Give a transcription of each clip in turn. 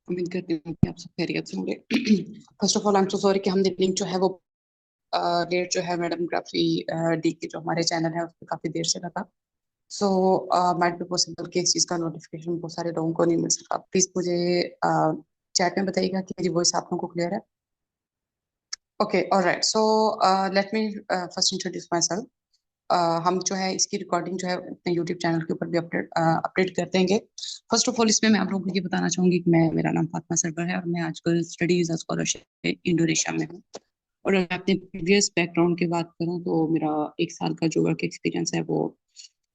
उम्मीद करती हूँ कि आप सब खैरियत से होंगे। First of all I am so sorry कि हमने लिंक जो है वो डेट जो है मैडम ग्राफी डी के जो हमारे चैनल है उस पर काफी देर से लगा। सो माइट बी पॉसिबल कि इस चीज़ का नोटिफिकेशन बहुत सारे लोगों को नहीं मिल सका। प्लीज मुझे चैट में बताइएगा कि मेरी वॉइस आप लोगों को क्लियर है। Okay alright. So let me first introduce my self. हम जो है इसकी रिकॉर्डिंग जो है अपने यूट्यूब चैनल के ऊपर भी अपडेट अपडेट कर देंगे। फर्स्ट ऑफ ऑल इसमें मैं आप लोगों को ये बताना चाहूंगी कि मैं मेरा नाम फातिमा सरवर है और मैं आजकल स्टडीज स्कॉलरशिप इंडोनेशिया में हूँ। और अगर मैं अपने प्रीवियस बैकग्राउंड की बात करूँ तो मेरा 1 साल का जो वर्क एक्सपीरियंस है वो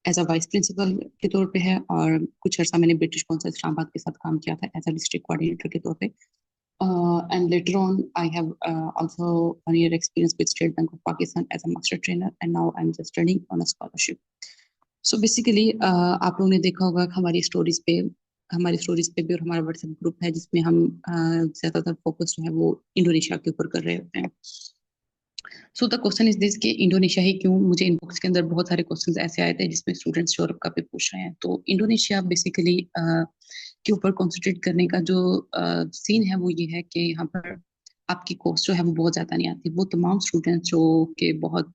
एज अ वाइस प्रिंसिपल के तौर पे है, और कुछ अर्सा मैंने ब्रिटिश कौंसल इस्लामाबाद के साथ काम किया था एज अ डिस्ट्रिक्ट कोऑर्डिनेटर के तौर पे। And later on, I have also 1 year experience with State Bank of Pakistan as a master trainer, and now I'm just studying on a scholarship. So basically, आप लोगों ने देखा होगा कि हमारी स्टोरीज पे भी और हमारा व्हाट्सएप ग्रुप है जिसमें हम ज्यादातर फोकस जो है वो इंडोनेशिया के ऊपर कर रहे होते हैं। So the question is this कि इंडोनेशिया ही क्यों। मुझे इनबॉक्स के अंदर बहुत सारे क्वेश्चंस ऐसे आए थे जिसमें स्टूडेंट्स यूरोप का भी पूछ रहे हैं। तो इंडोनेशिया बेसिकली के ऊपर कॉन्सेंट्रेट करने का जो सीन है वो ये है कि यहाँ पर आपकी कॉस्ट जो है वो बहुत ज्यादा नहीं आती। वो तमाम स्टूडेंट्स जो के बहुत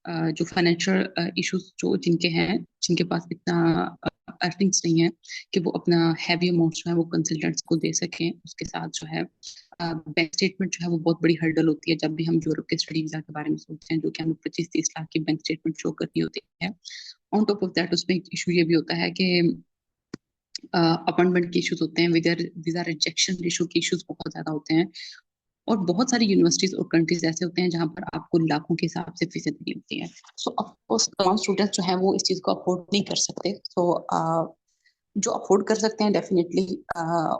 जो फाइनेंशियल इश्यूज जो जिनके हैं, जिनके पास इतना अर्निंग्स नहीं है कि वो अपना हैवी अमाउंट जो है वो कंसल्टेंट्स को दे सकें। उसके साथ जो है बैंक स्टेटमेंट जो है वो बहुत बड़ी हर्डल होती है जब भी हम यूरोप के स्टडी वीजा के बारे में सोचते हैं, जो कि हमें 25-30 लाख की बैंक स्टेटमेंट शो करनी होती है। ऑन टॉप ऑफ दैट उसमें एक इशू ये भी होता है कि अपॉइंटमेंट के इश्यूज होते हैं, वीजा रिजेक्शन इशू के इश्यूज बहुत ज्यादा होते हैं। और बहुत सारी यूनिवर्सिटीज और कंट्रीज ऐसे होते हैं जहां पर आपको लाखों के हिसाब से फीसें देनी होती है। सो ऑफकोर्स तमाम स्टूडेंट्स जो हैं वो इस चीज को अफोर्ड नहीं कर सकते। सो जो अफोर्ड कर सकते हैं डेफिनेटली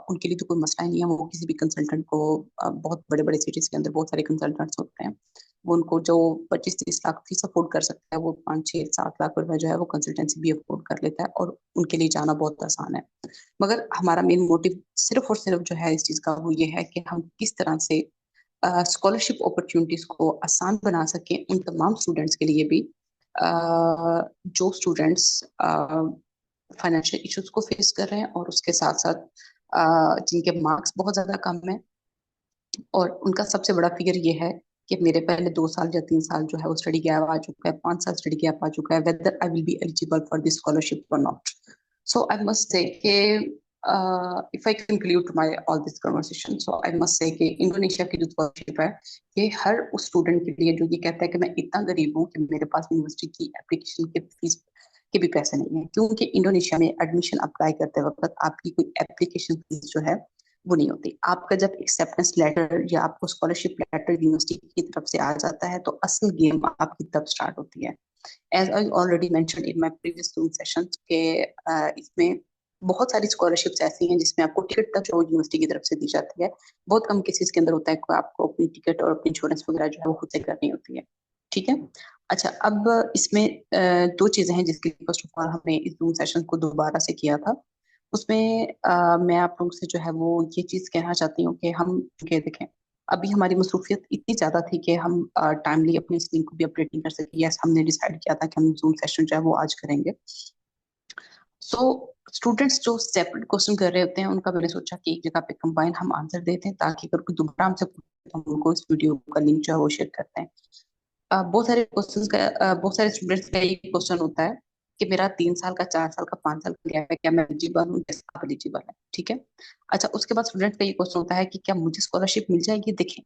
उनके लिए तो कोई मसला ही नहीं है। वो किसी भी कंसल्टेंट को बहुत बड़े बड़े सिटीज के अंदर बहुत सारे कंसल्टेंट्स होते हैं, वो उनको जो 25-30 लाख फीस अफोर्ड कर सकता है वो 5-6-7 लाख रुपए जो है वो कंसल्टेंसी भी अफोर्ड कर लेता है, और उनके लिए जाना बहुत आसान है। मगर हमारा मेन मोटिव सिर्फ और सिर्फ जो है इस चीज का वो ये है कि हम किस तरह से स्कॉलरशिप अपॉर्चुनिटीज को आसान बना सकें उन तमाम स्टूडेंट्स के लिए भी जो स्टूडेंट्स फाइनेंशियल इश्यूज को फेस कर रहे हैं, और उसके साथ साथ जिनके मार्क्स बहुत ज्यादा कम है। और उनका सबसे बड़ा फिगर ये है कि मेरे पहले 2 साल या 3 साल जो है वो स्टडी गैप आ चुका है, 5 साल स्टडी गैप आ चुका है, whether I will be eligible for this scholarship और not. So I must say कि if I conclude my all this conversation, so I must say कि इंडोनेशिया की जो स्कॉलरशिप है ये हर उस स्टूडेंट के लिए जो ये कहता है कि मैं इतना गरीब हूँ कि मेरे पास यूनिवर्सिटी की एप्लीकेशन के फीस के भी पैसे नहीं है। क्योंकि इंडोनेशिया में एडमिशन अप्लाई करते वक्त आपकी कोई एप्लीकेशन फीस जो है वो नहीं होती। आपका जब एक्सेप्टेंस लेटर या आपको स्कॉलरशिप लेटर यूनिवर्सिटी की तरफ से आ जाता है तो असल गेम आपकी तब स्टार्ट होती है। As I already mention in my previous two sessions के इसमें बहुत सारी स्कॉलरशिप्स ऐसी हैं जिसमें आपको टिकट तक जो यूनिवर्सिटी की तरफ से दी जाती है। बहुत कम केसेस के अंदर होता है कि आपको अपनी टिकट और अपनी इंश्योरेंस वगैरह जो है वो खुद से करनी होती है। ठीक है। अच्छा, अब इसमें 2 चीजें हैं जिसके लिए फर्स्ट ऑफ ऑल हमने इस जूम सेशन को दोबारा से किया था। उसमें मैं आप लोगों से जो है वो ये चीज कहना चाहती हूँ कि हम ये देखें, अभी हमारी मसरूफियत इतनी ज्यादा थी कि हम टाइमली अपने इस लिंक को भी अपडेट नहीं कर सके। यस, हमने डिसाइड किया था कि हम जूम सेशन जो है वो आज करेंगे। सो स्टूडेंट्स जो सेपरेट क्वेश्चन कर रहे होते हैं उनका मैंने सोचा कि एक जगह पे कंबाइन हम आंसर देते हैं, ताकि अगर कोई दोबारा हमसे पूछे तो हम उनको इस वीडियो का लिंक जो है वो शेयर करते हैं। बहुत सारे स्टूडेंट्स का ये क्वेश्चन होता है कि मेरा 3 साल का, 4 साल का, 5 साल का गैप है, क्या मैं एलिजिबल हूँ? कैसे आप एलिजिबल है? ठीक है। अच्छा, उसके बाद स्टूडेंट्स का ये क्वेश्चन होता है कि क्या मुझे स्कॉलरशिप मिल जाएगी? देखें,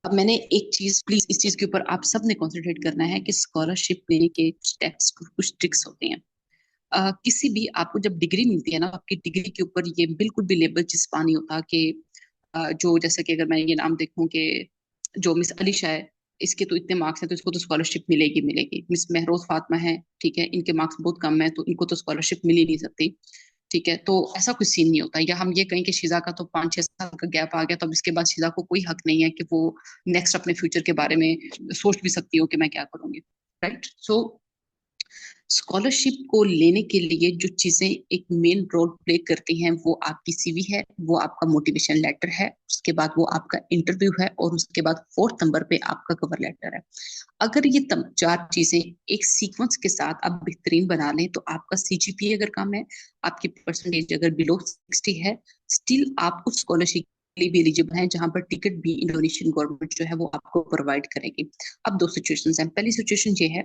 अब मैंने एक चीज, प्लीज इस चीज के ऊपर आप सब ने कॉन्सेंट्रेट करना है कि स्कॉलरशिप लेने के स्टेप्स कुछ ट्रिक्स होते हैं। किसी भी आपको जब डिग्री मिलती है ना, आपकी डिग्री के ऊपर ये बिल्कुल भी लेबल चिपका नहीं होता कि जो जैसे कि अगर मैं ये नाम देखूं कि जो मिस अलीशा है, इसके तो इतने मार्क्स हैं तो इसको तो स्कॉलरशिप मिलेगी मिलेगी। मिस महरोज फातिमा है, ठीक है, इनके मार्क्स बहुत कम है तो इनको तो स्कॉलरशिप मिल ही नहीं सकती। ठीक है, तो ऐसा कुछ सीन नहीं होता। या हम ये कहें कि शीजा का तो 5-6 साल का गैप आ गया तो अब इसके बाद शीजा को कोई हक नहीं है कि वो नेक्स्ट अपने फ्यूचर के बारे में सोच भी सकती हो कि मैं क्या करूंगी। राइट। सो स्कॉलरशिप को लेने के लिए जो चीजें एक मेन रोल प्ले करती हैं वो आपकी सीवी है, वो आपका मोटिवेशन लेटर है, उसके बाद वो आपका इंटरव्यू है, और उसके बाद 4th नंबर पे आपका कवर लेटर है। अगर ये 4 चीजें एक सीक्वेंस के साथ आप बेहतरीन बना लें तो आपका सीजीपीए अगर कम है, आपकी परसेंटेज अगर बिलो 60 है, स्टिल आप उस स्कॉलरशिप के लिए भी एलिजिबल हैं, जहां पर टिकट भी इंडोनेशियन गवर्नमेंट जो है वो आपको प्रोवाइड करेगी। अब दो सिचुएशंस हैं। पहली सिचुएशन ये है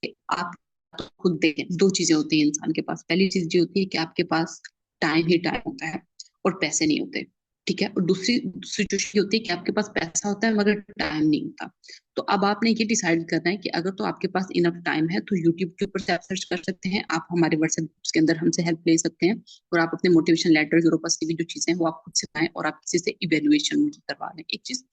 कि आप तो खुद देखें, दो चीजें होती हैं इंसान के पास। पहली चीज ये होती है कि आपके पास टाइम ही टाइम होता है और पैसे नहीं होते, ठीक है। और दूसरी सिचुएशन ये होती है कि आपके पास पैसा होता है मगर टाइम नहीं होता। तो अब आपने ये डिसाइड करना है कि अगर तो आपके पास इनफ टाइम है तो यूट्यूब के ऊपर से आप सर्च कर सकते हैं, आप हमारे व्हाट्सएप ग्रुप्स के अंदर हमसे हेल्प ले सकते हैं, और आप अपने मोटिवेशन लेटर, यूरोपास की भी जो चीजें हैं वो आप खुद से पाएं और आप किसी से इवेल्युएशन उनकी करवा लें, एक चीज।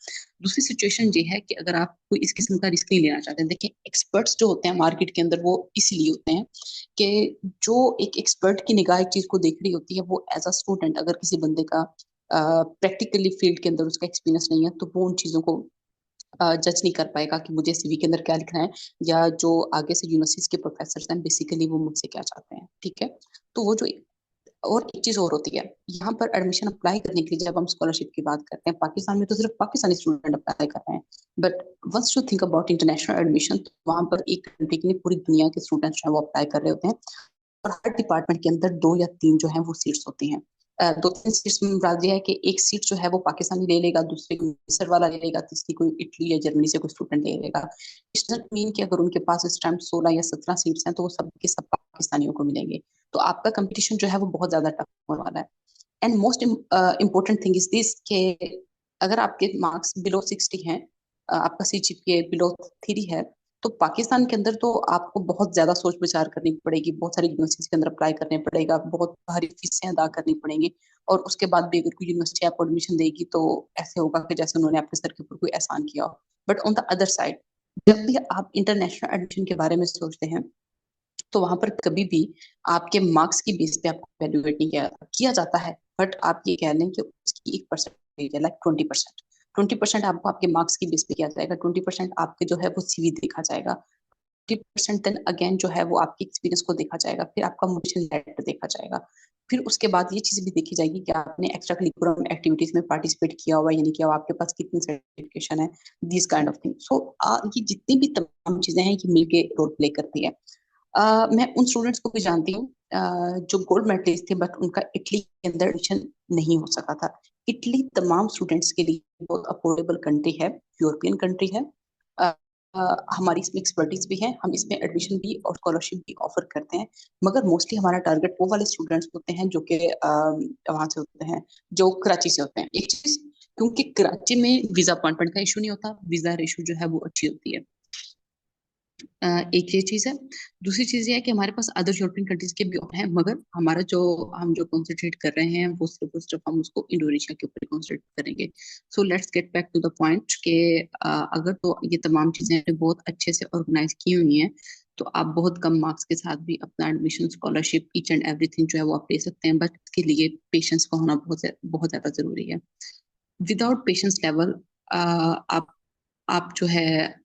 दूसरी सिचुएशन ये है कि अगर आप कोई इस किस्म का रिस्क नहीं लेना चाहते हैं, देखिए एक्सपर्ट्स जो होते हैं मार्केट के अंदर वो इसलिए होते हैं कि जो एक एक्सपर्ट की निगाह एक चीज को देख रही होती है, वो एज अ स्टूडेंट अगर किसी बंदे का प्रैक्टिकली फील्ड के अंदर उसका एक्सपीरियंस नहीं है तो वो उन चीजों को जज नहीं कर पाएगा कि मुझे सीवी के अंदर क्या लिखना है, या जो आगे से यूनिवर्सिटीज के प्रोफेसर हैं बेसिकली वो मुझसे क्या चाहते हैं, ठीक है। तो वो जो, और एक चीज और होती है यहाँ पर एडमिशन अप्लाई करने के लिए, जब हम स्कॉलरशिप की बात करते हैं पाकिस्तान में तो सिर्फ पाकिस्तानी स्टूडेंट अप्लाई कर रहे हैं, but once you think about international admission तो वहां पर एक कंट्री की नहीं पूरी दुनिया के स्टूडेंट्स जो है वो अप्लाई कर रहे होते हैं। और हर डिपार्टमेंट के अंदर दो या तीन जो है वो सीट्स होती हैं। दो तीन सीट्स में मुराद ये है कि एक सीट जो है वो पाकिस्तानी ले लेगा, दूसरी कोई मिस्र वाला ले लेगा, तीसरी कोई इटली या जर्मनी से कोई स्टूडेंट ले लेगा। इट डजंट मीन कि अगर उनके पास इस टाइम 16 या 17 सीट्स हैं तो वो सब के सब पाकिस्तानियों को मिलेंगे। तो आपका कंपटीशन जो है वो बहुत ज्यादा टफ होने वाला है। And most important thing is this कि अगर आपके मार्क्स बिलो 60 हैं, आपका सीजीपीए बिलो 3 है, तो पाकिस्तान के अंदर तो आपको बहुत ज्यादा सोच विचार करनी पड़ेगी, बहुत सारी यूनिवर्सिटीज के अंदर अप्लाई करने पड़ेगा, बहुत भारी फीसें अदा करनी पड़ेंगी, और उसके बाद भी अगर कोई यूनिवर्सिटी आपको एडमिशन देगी तो ऐसे होगा कि जैसे उन्होंने आपके सर के ऊपर कोई एहसान किया हो। But on the other side, जब भी आप इंटरनेशनल एडमिशन के बारे में सोचते हैं तो वहां पर कभी भी आपके मार्क्स की बेस पे आपको वैल्यूएट नहीं किया जाता है। बट आप ये कह लें कि उसकी एक परसेंटेज है, लाइक 20%। 20% आपको आपके मार्क्स की बेस पे किया जाएगा, 20% आपके जो है वो सीवी देखा जाएगा, 50% देन अगेन जो है वो आपके एक्सपीरियंस को देखा जाएगा, फिर आपका मोटिवेशन लेटर देखा जाएगा। फिर उसके बाद ये चीज भी देखी जाएगी कि आपने एक्स्ट्रा करिकुलम एक्टिविटीज में पार्टिसिपेट किया हुआ या नहीं किया हुआ, आपके पास कितनी सर्टिफिकेशन है, दिस काइंड ऑफ थिंग। सो ये जितनी भी तमाम चीजें हैं ये मिलके रोल प्ले करती है। मैं उन स्टूडेंट्स को भी जानती हूँ जो गोल्ड मेडलिस्ट थे बट उनका इटली के अंदर एडमिशन नहीं हो सका था। इटली तमाम स्टूडेंट्स के लिए बहुत अफोर्डेबल कंट्री है, यूरोपियन कंट्री है। अ, हमारी इसमें एक्सपर्टीज भी है, हम इसमें एडमिशन भी और स्कॉलरशिप भी ऑफर करते हैं। मगर मोस्टली हमारा टारगेट वो वाले स्टूडेंट्स होते हैं जो कि वहां से होते हैं, जो कराची से होते हैं। एक चीज, क्योंकि कराची में वीजा अपॉइंटमेंट का इशू नहीं होता, वीजा इशू जो है वो अच्छी होती है। एक ये चीज है। दूसरी चीज ये है कि हमारे पास अदर यूरोपियन कंट्रीज के भी हैं, मगर हमारा जो हम जो कॉन्सेंट्रेट कर रहे हैं वो सिर्फ हम उसको इंडोनेशिया के ऊपर कॉन्सेंट्रेट करेंगे। So let's get back to the point कि अगर तो ये तमाम चीजें बहुत अच्छे से ऑर्गेनाइज की हुई हैं तो आप बहुत कम मार्क्स के साथ भी अपना admission, scholarship, each and everything जो है वो आप ले सकते हैं, बट इसके लिए पेशेंस का होना बहुत ज्यादा जरूरी है। विदाउट पेशेंस लेवल आप जो है,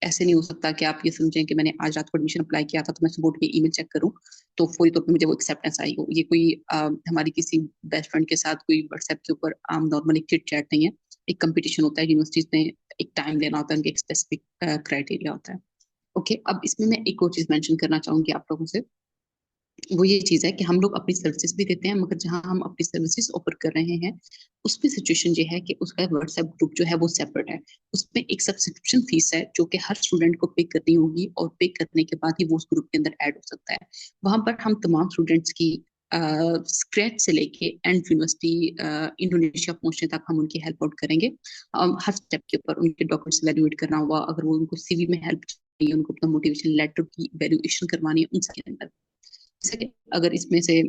ऐसे नहीं हो सकता कि आप ये समझें कि मैंने आज रात को एडमिशन अप्लाई किया था तो मैं सुबह उठ के ईमेल चेक करूं तो फौरी तौर पे मुझे वो एक्सेप्टेंस आई हो। ये कोई हमारी किसी बेस्ट फ्रेंड के साथ कोई व्हाट्सएप के ऊपर आम नॉर्मल एक चिट चैट नहीं है। एक कंपटीशन होता है यूनिवर्सिटीज में, एक टाइम लेना होता है, उनके एक स्पेसिफिक क्राइटेरिया होता है। ओके, अब इसमें मैं एक और चीज मेंशन करना चाहूंगी आप लोगों से। वो ये चीज है कि हम लोग अपनी सर्विसेज भी देते हैं, मगर जहां हम अपनी सर्विसेज ऑफर कर रहे हैं उसमें सिचुएशन ये है कि उसका व्हाट्सएप ग्रुप जो है वो सेपरेट है। उसमें एक सब्सक्रिप्शन फीस है जो कि हर स्टूडेंट को पे करनी होगी, और पे करने के बाद ही वो उस ग्रुप के अंदर ऐड हो सकता है। वहां पर हम तमाम स्टूडेंट्स की स्क्रैच से लेके एंड यूनिवर्सिटी इंडोनेशिया पहुंचने तक हम उनकी हेल्प आउट करेंगे। हर स्टेप के ऊपर उनके डॉक्यूमेंट्स वैल्यूएट करना हुआ, अगर वो उनको सीवी में हेल्प चाहिए, उनको अपना मोटिवेशन लेटर की वैल्यूएशन करवानी है, उनके अंदर। जैसे कि अगर इसमें से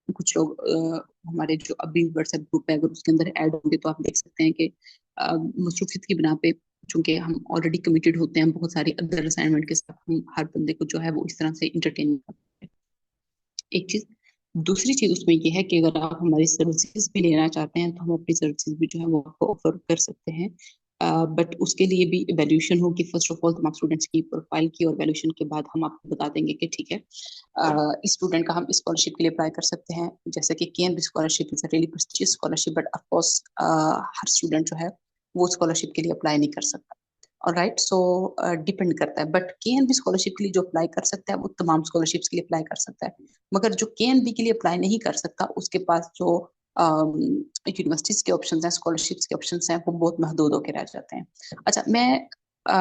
कुछ लोग हमारे जो अभी व्हाट्सएप ग्रुप है अगर उसके अंदर ऐड होंगे तो आप देख सकते हैं कि मसरूफियत की बिना पे, चूंकि हम ऑलरेडी कमिटेड होते हैं बहुत सारी अदर असाइनमेंट के साथ, हम हर बंदे को जो है वो इस तरह से इंटरटेन करते हैं, एक चीज। दूसरी चीज उसमें ये है कि अगर आप हमारी सर्विसेज भी लेना चाहते हैं तो हम अपनी सर्विसेज भी जो है वो आपको ऑफर कर सकते हैं। बट उसके लिए भी वैल्यूएशन होगी फर्स्ट ऑफ ऑल तमाम स्टूडेंट्स की प्रोफाइल की, और वैल्यूएशन के बाद हम आपको बता देंगे कि ठीक है इस स्टूडेंट का हम स्कॉलरशिप के लिए अप्लाई कर सकते हैं। जैसे कि KNB scholarship is really prestigious scholarship, but of course हर स्टूडेंट जो है वो स्कॉलरशिप के लिए अप्लाई नहीं कर सकता। राइट, सो डिपेंड करता है, बट केएनबी स्कॉलरशिप के लिए जो अप्लाई कर सकता है वो तमाम स्कॉलरशिप्स के लिए अप्लाई कर सकता है। मगर जो केएनबी के लिए अप्लाई नहीं कर सकता उसके पास जो यूनिवर्सिटीज के ऑप्शन हैं, स्कॉलरशिप्स के ऑप्शन हैं, वो बहुत महदूद होकर रह जाते हैं। अच्छा, मैं अ,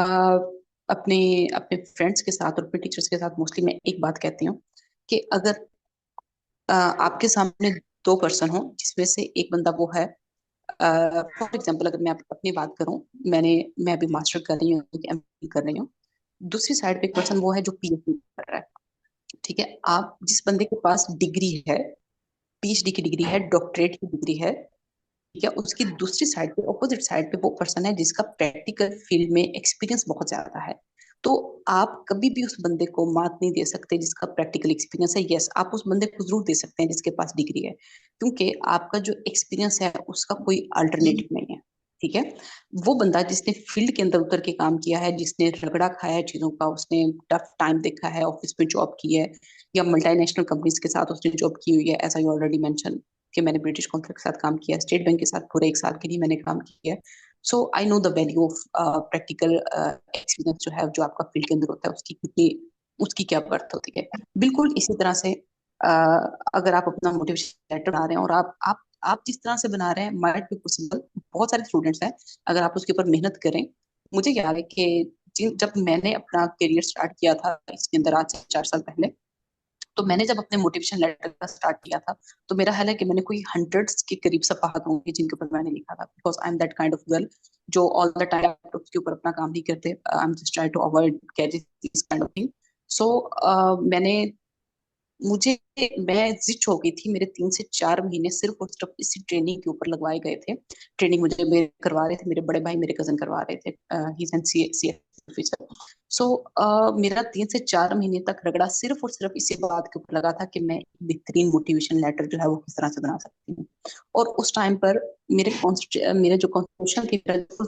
अपने अपने फ्रेंड्स के साथ और अपने टीचर्स के साथ मोस्टली मैं एक बात कहती हूँ कि अगर आपके सामने दो पर्सन हो, जिसमें से एक बंदा वो है, फॉर एग्जाम्पल अगर मैं अपनी बात करूं, मैं अभी मास्टर कर रही हूँ, एमफिल कर रही हूँ। दूसरी साइड पे एक पर्सन वो है जो पीएचडी कर रहा है। ठीक है, आप जिस बंदे के पास डिग्री है, पीएचडी की डिग्री है, डॉक्टरेट की डिग्री है, ठीक है, उसकी दूसरी साइड पे, ऑपोजिट साइड पे वो पर्सन है जिसका प्रैक्टिकल फील्ड में एक्सपीरियंस बहुत ज्यादा है। तो आप कभी भी उस बंदे को मात नहीं दे सकते जिसका प्रैक्टिकल एक्सपीरियंस है। यस, आप उस बंदे को जरूर दे सकते हैं जिसके पास डिग्री है, क्योंकि आपका जो एक्सपीरियंस है उसका कोई अल्टरनेटिव नहीं है। ठीक है, वो बंदा जिसने फील्ड के अंदर उतर के काम किया है, जिसने रगड़ा खाया है चीजों का, उसने टफ टाइम देखा है, ऑफिस में जॉब की है, या मल्टीनेशनल कंपनीज के साथ उसने जॉब की हुई है, एज आई ऑलरेडी मेंशन कि मैंने ब्रिटिश काउंसिल के साथ काम किया, स्टेट बैंक के साथ पूरे 1 साल के लिए मैंने काम किया। So I know the value of practical experience जो है, जो आपका फील्ड के अंदर होता है, उसकी कितनी, उसकी क्या वर्थ होती है। बिल्कुल इसी तरह से अगर आप अपना मोटिवेशन लेटर बना रहे हैं और आप जिस तरह से बना रहे हैं, माइट बी पॉसिबल, बहुत सारे स्टूडेंट्स हैं, अगर आप उसके ऊपर मेहनत करें। मुझे याद है कि जब मैंने अपना करियर स्टार्ट किया था इसके अंदर, आज से 4 साल पहले, तो मैंने जब अपने मोटिवेशन लेटर का स्टार्ट किया था, तो मेरा ख्याल है कि मैंने कोई हंड्रेड्स के करीब सफ़ाहत होंगे जिनके ऊपर मैंने लिखा था, because I am that kind of girl जो ऑल द टाइम लैपटॉप के ऊपर अपना काम नहीं करते। I am just try to avoid carry this kind of thing. So मैंने मुझे मैं जिच हो गई थी, मेरे 3 से 4 महीने सिर्फ और सिर्फ इसी ट्रेनिंग के ऊपर लगवाए गए थे। ट्रेनिंग मुझे मेरे करवा रहे थे, मेरे बड़े भाई, मेरे कजन करवा रहे थे, ही एन सी ऑफिसर। सो मेरा 3 से 4 महीने तक रगड़ा सिर्फ और सिर्फ इसी बात के ऊपर लगा था कि मैं एक बेहतरीन मोटिवेशन लेटर जो है वो किस तरह से बना सकती हूँ। और उस टाइम पर मेरे जो कॉन्स्टिट्यूशन की